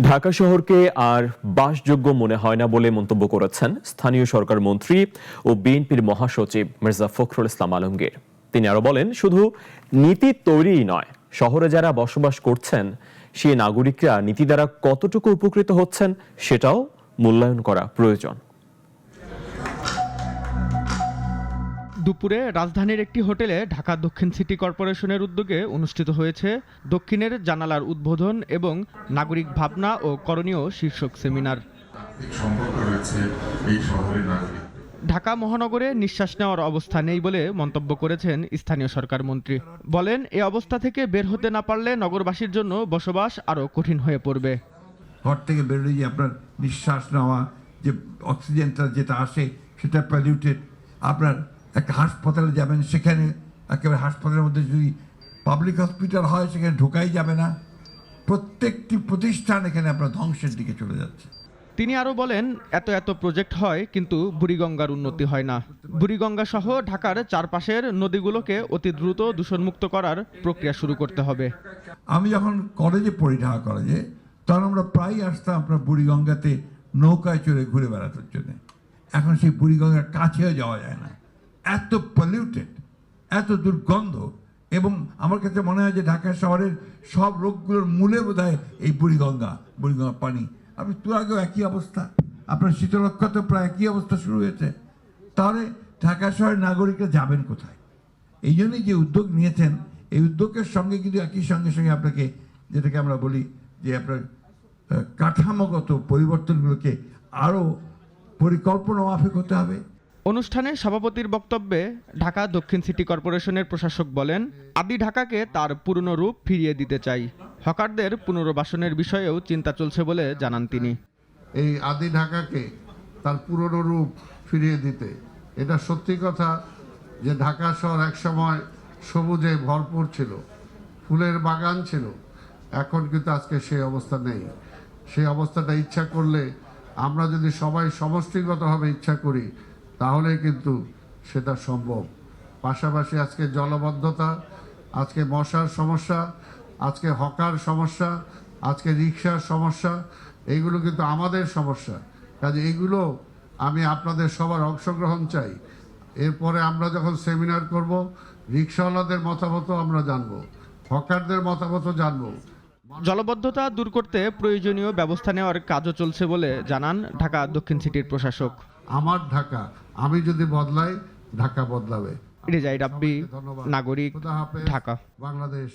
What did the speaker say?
ঢাকা শহরকে আর বাসযোগ্য মনে হয় না বলে মন্তব্য করেছেন স্থানীয় সরকার মন্ত্রী ও বিএনপির মহাসচিব মির্জা ফখরুল ইসলাম আলমগীর। তিনি আরো বলেন, শুধু নীতি তৈরিই নয়, শহরে যারা বসবাস করছেন সেই নাগরিকরা নীতি দ্বারা কতটুকু উপকৃত হচ্ছেন সেটাও মূল্যায়ন করা প্রয়োজন। দুপুরে রাজধানীর একটি হোটেলে ঢাকা দক্ষিণ সিটি কর্পোরেশনের উদ্যোগে অনুষ্ঠিত হয়েছে দক্ষিণের জানালার উদ্বোধন এবং নাগরিক ভাবনা ও করণীয় শীর্ষক সেমিনার। ঢাকা মহানগরে নিঃশ্বাস নেওয়ার অবস্থা নেই বলে মন্তব্য করেছেন স্থানীয় সরকার মন্ত্রী। বলেন, এই অবস্থা থেকে বের হতে না পারলে নগরবাসীর জন্য বসবাস আরও কঠিন হয়ে পড়বে। ঘর থেকে বেরোলে যে আপনার নিঃশ্বাস নেওয়া, যে অক্সিজেনটা যেটা আসে সেটা পলিউটেড। আপনার একটা হাসপাতালে যাবেন, সেখানে একেবারে হাসপাতালের মধ্যে যদি পাবলিক হসপিটাল হয় সেখানে ঢোকাই যাবে না। প্রত্যেকটি প্রতিষ্ঠান এখানে আপনার ধ্বংসের দিকে চলে যাচ্ছে। তিনি আরও বলেন, এত প্রজেক্ট হয় কিন্তু বুড়িগঙ্গার উন্নতি হয় না। বুড়িগঙ্গা সহ ঢাকার চারপাশের নদীগুলোকে অতি দ্রুত দূষণমুক্ত করার প্রক্রিয়া শুরু করতে হবে। আমি যখন কলেজে পড়ি, ঢাকা কলেজে, তখন আমরা প্রায় আসতাম আপনার বুড়িগঙ্গাতে নৌকায় চড়ে ঘুরে বেড়ানোর জন্য। এখন সেই বুড়িগঙ্গার কাছেও যাওয়া যায় না, এত পলিউটেড, এত দুর্গন্ধ। এবং আমার কাছে মনে হয় যে ঢাকা শহরের সব রোগগুলোর মূলে বোধহয় এই বুড়িগঙ্গা পানি। আপনি তো আগেও একই অবস্থা, আপনার শীতলক্ষাতেও প্রায় একই অবস্থা শুরু হয়েছে। তাহলে ঢাকা শহরের নাগরিকরা যাবেন কোথায়? এই জন্যই যে উদ্যোগ নিয়েছেন, এই উদ্যোগের সঙ্গে কিন্তু একই সঙ্গে সঙ্গে আপনাকে, যেটাকে আমরা বলি যে আপনার কাঠামোগত পরিবর্তনগুলোকে আরও পরিকল্পনা মাফিক হতে হবে। অনুষ্ঠানে সভাপতির বক্তব্যে ঢাকা দক্ষিণ সিটি কর্পোরেশনের প্রশাসক বলেন, আদি ঢাকাকে তার পুরনো রূপ ফিরিয়ে দিতে চাই। হকারদের পুনর্বাসনের বিষয়েও চিন্তা চলছে বলে জানান তিনি। এই আদি ঢাকাকে তার পুরনো রূপ ফিরিয়ে দিতে, এটা সত্যি কথা যে ঢাকা শহর একসময় সবুজে ভরপুর ছিল, ফুলের বাগান ছিল। এখন কিন্তু আজকে সেই অবস্থা নেই। সেই অবস্থাটা ইচ্ছা করলে, আমরা যদি সবাই সমষ্টিগতভাবে ইচ্ছা করি, তাহলে কিন্তু সেটা সম্ভব। পাশাপাশি আজকে জলবদ্ধতা, আজকে মশার সমস্যা, আজকে হকার সমস্যা, আজকে রিক্সার সমস্যা, এইগুলো কিন্তু আমাদের সমস্যা। কাজে এইগুলো আমি আপনাদের সবার অংশগ্রহণ চাই। এরপরে আমরা যখন সেমিনার করব, রিক্সাওয়ালাদের মতামতও আমরা জানবো, হকারদের মতামতও জানবো। জলবদ্ধতা দূর করতে প্রয়োজনীয় ব্যবস্থা নেওয়ার কাজও চলছে বলে জানান ঢাকা দক্ষিণ সিটির প্রশাসক। আমার ঢাকা, আমি যদি বদলাই, ঢাকা বদলাবে। রেজাই রাব্বি, নাগরিক, ঢাকা। বাংলাদেশ।